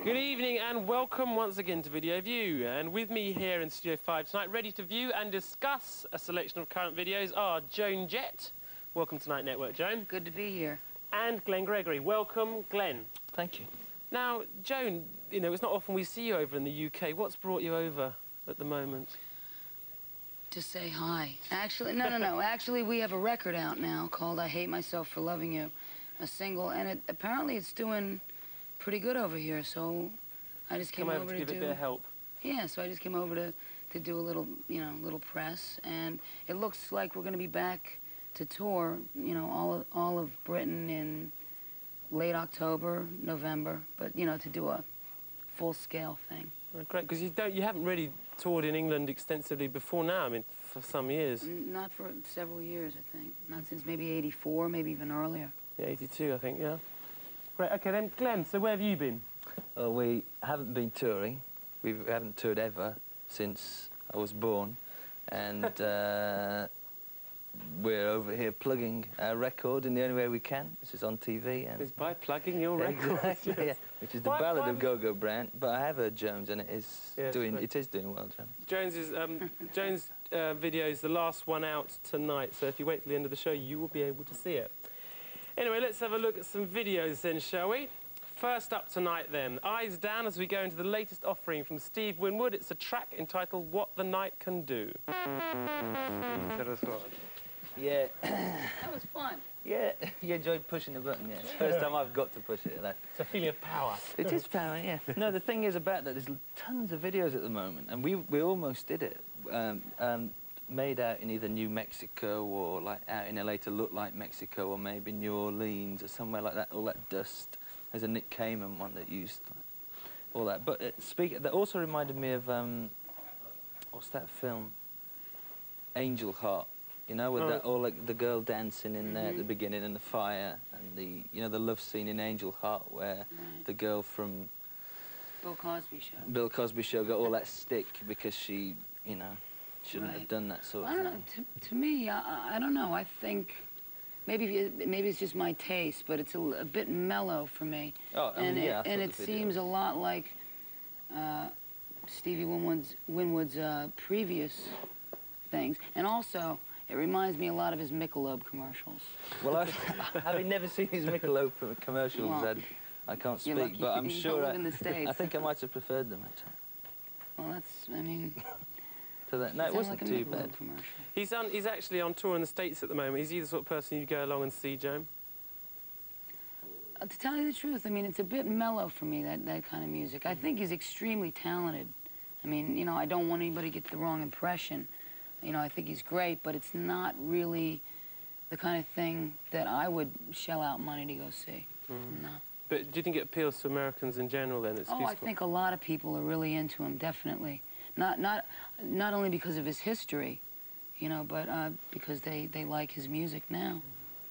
Good evening and welcome once again to Video View. And with me here in Studio 5 tonight, ready to view and discuss a selection of current videos are Joan Jett. Welcome to Night Network, Joan. Good to be here. And Gregory. Welcome, Glenn. Thank you. Now, Joan, you know, it's not often we see you over in the UK. What's brought you over at the moment? To say hi. Actually, no. Actually, we have a record out now called I Hate Myself for Loving You, a single, and apparently it's doing pretty good over here, so I just came over to give it a bit of help. Yeah, so I just came over to do a little, little press, and it looks like we're going to be back to tour, all of Britain in late October, November, but, to do a full-scale thing. Oh, great, because you haven't really toured in England extensively before now, I mean, for some years. Not for several years, I think. Not since maybe '84, maybe even earlier. Yeah, '82, I think, yeah. Great, OK, then, Glenn, so where have you been? We haven't been touring. We haven't toured ever since I was born. And we're over here plugging our record in the only way we can. This is on TV. And it's by plugging your record. Exactly, yeah, which is the Ballad of Go-Go Brand. But I have heard Jones, and it is doing well, Jones. Jones' video is the last one out tonight, so if you wait till the end of the show, you will be able to see it. Anyway, let's have a look at some videos then, shall we? First up tonight then, eyes down as we go into the latest offering from Steve Winwood. It's a track entitled What the Night Can Do. Yeah. That was fun. Yeah, you enjoyed pushing the button, yeah. It's the first time I've got to push it. It's a feeling of power. It is power, yeah. No, the thing is about that, there's tons of videos at the moment, and we almost did it. Made out in either New Mexico or like out in LA to look like Mexico, or maybe New Orleans or somewhere like that, all that dust. There's a Nick Cayman one that used all that. But that also reminded me of, what's that film? Angel Heart. You know, with that, all like the girl dancing in there at the beginning and the fire and the love scene in Angel Heart where the girl from Bill Cosby Show got all that stick because she, shouldn't have done that sort of thing. To me, I don't know. I think maybe it's just my taste, but it's a bit mellow for me. Oh, and it seems a lot like Stevie Winwood's previous things, and also it reminds me a lot of his Michelob commercials. Well, having never seen his Michelob commercials, well, I can't speak, but I'm sure in the States. I think I might have preferred them actually. Well, that's, I mean. No, it wasn't too bad. He's actually on tour in the States at the moment. Is he the sort of person you'd go along and see, Joan? To tell you the truth, I mean, it's a bit mellow for me, that kind of music. I think he's extremely talented. I mean, I don't want anybody to get the wrong impression. I think he's great, but it's not really the kind of thing that I would shell out money to go see. No. But do you think it appeals to Americans in general, then? I think a lot of people are really into him, definitely. Not only because of his history, but because they like his music now.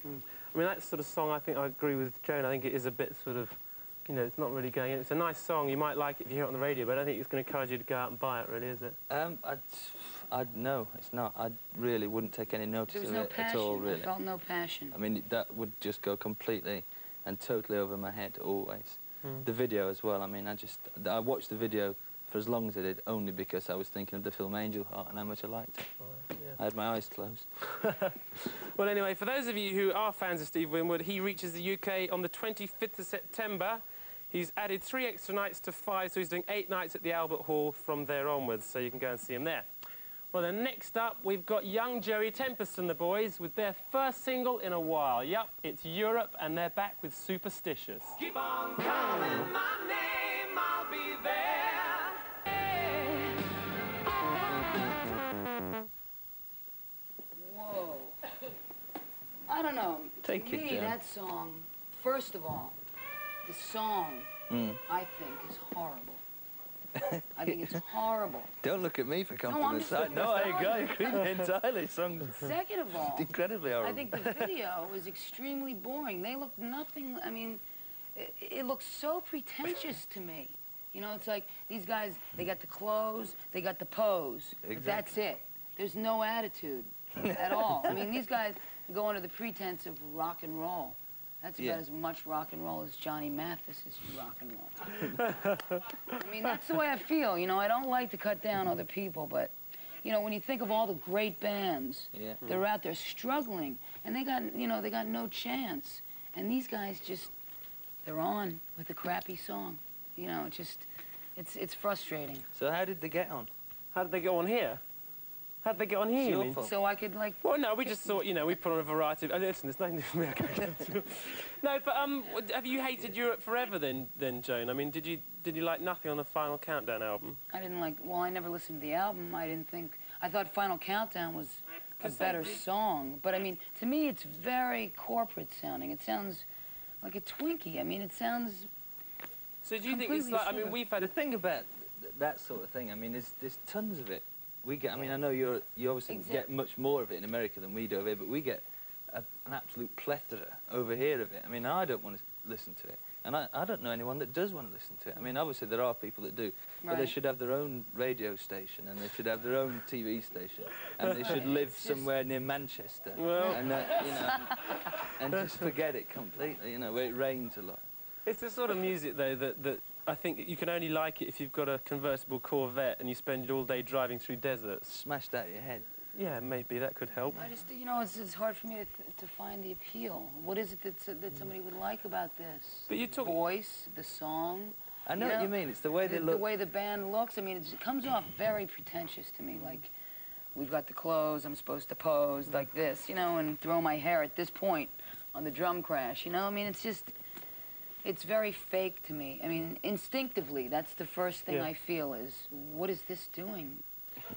I mean, that sort of song, I think I agree with Joan. I think it is a bit sort of, it's not really going in. It's a nice song. You might like it if you hear it on the radio, but I don't think it's going to encourage you to go out and buy it, really, is it? No, it's not. I really wouldn't take any notice of it at all, really. I felt no passion. I mean, that would just go completely and totally over my head, always. The video as well. I mean, I watched the video for as long as I did, only because I was thinking of the film Angel Heart and how much I liked it. Right, yeah. I had my eyes closed. Well, anyway, for those of you who are fans of Steve Winwood, he reaches the UK on the 25th of September. He's added 3 extra nights to 5, so he's doing 8 nights at the Albert Hall from there onwards, so you can go and see him there. Well, then next up, we've got young Joey Tempest and the boys with their first single in a while. Yup, it's Europe, and they're back with Superstitious. Keep on calling my name, I'll be there. Whoa. I don't know. Take to it, me, Jen. that song, first of all, the song, I think, is horrible. I think it's horrible. Don't look at me for compliments. No, I agree entirely. Second of all, incredibly horrible. I think the video is extremely boring. They look nothing, I mean, it looks so pretentious to me. It's like these guys, they got the clothes, they got the pose. Exactly. But that's it. There's no attitude at all. I mean, these guys go under the pretense of rock and roll. That's about as much rock and roll as Johnny Mathis's rock and roll. I mean, that's the way I feel. You know, I don't like to cut down other people, but, you know, when you think of all the great bands that are out there struggling, and they got, you know, they got no chance, and these guys just, they're on with a crappy song. You know, it's frustrating. So how did they get on? How did they get on here? How did they get on here, you mean? So I could, like... Well, no, we just thought, you know, we put on a variety of... Oh, listen, there's nothing to do with me. No, but have you hated Europe forever then, Joan? I mean, did you like nothing on the Final Countdown album? I didn't like... Well, I never listened to the album. I didn't think... I thought Final Countdown was a better song. But, I mean, to me, it's very corporate sounding. It sounds like a Twinkie. I mean, it sounds... So do you think it's like... I mean, we've had... The thing about that sort of thing, I mean, there's tons of it. We get, I mean, I know you obviously get much more of it in America than we do over here, but we get an absolute plethora over here of it. I mean, I don't want to listen to it, and I don't know anyone that does want to listen to it. I mean, obviously there are people that do, but they should have their own radio station, and they should have their own TV station, and they should live somewhere near Manchester, and you know, and just forget it completely, you know, where it rains a lot. It's the sort of music, though, that I think you can only like it if you've got a convertible Corvette and you spend all day driving through deserts. Smashed out of your head. Yeah, maybe that could help. I just, you know, it's hard for me to find the appeal. What is it that somebody would like about this? But you talk... The voice, the song. I know what you mean. It's the way they look. The way the band looks. I mean, it comes off very pretentious to me. Like, we've got the clothes, I'm supposed to pose like this, you know, and throw my hair at this point on the drum crash, you know? I mean, it's just... It's very fake to me. I mean, instinctively, that's the first thing I feel is, what is this doing?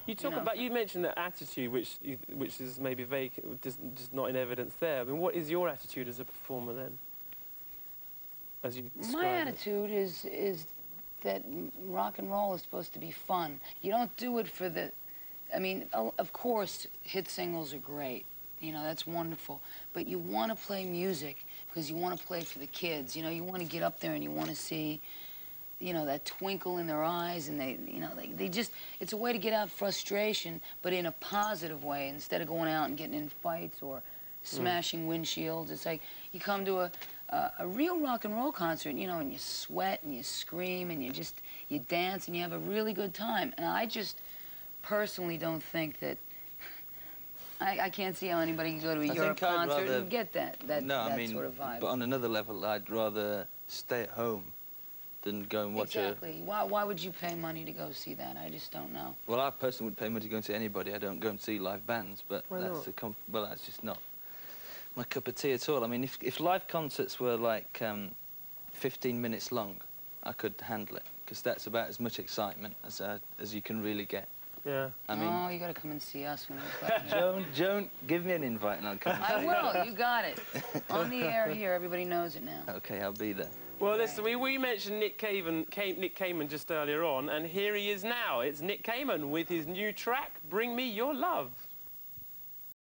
You talk about, you mentioned that attitude, which is maybe vague, just not in evidence there. I mean, what is your attitude as a performer then? As you describe My attitude is that rock and roll is supposed to be fun. You don't do it for the... I mean, of course, hit singles are great. You know, that's wonderful. But you want to play music because you want to play for the kids. You know, you want to get up there and you want to see, you know, that twinkle in their eyes. And they, you know, they just, it's a way to get out frustration, but in a positive way instead of going out and getting in fights or smashing windshields. It's like you come to a real rock and roll concert, you know, and you sweat and you scream and you dance and you have a really good time. And I just personally don't think that I can't see how anybody can go to a Europe concert and get that sort of vibe. But on another level, I'd rather stay at home than go and watch Exactly. Why would you pay money to go see that? I just don't know. Well, I personally wouldn't pay money to go and see anybody. I don't go and see live bands, but that's just not my cup of tea at all. I mean, if live concerts were like 15 minutes long, I could handle it, because that's about as much excitement as you can really get. Yeah. I mean, oh, you got to come and see us when we're Joan, give me an invite and I'll come. I will. You got it. On the air here, everybody knows it now. Okay, I'll be there. Well, listen, we mentioned Nick Kamen just earlier on, and here he is now. It's Nick Kamen with his new track, Bring Me Your Love.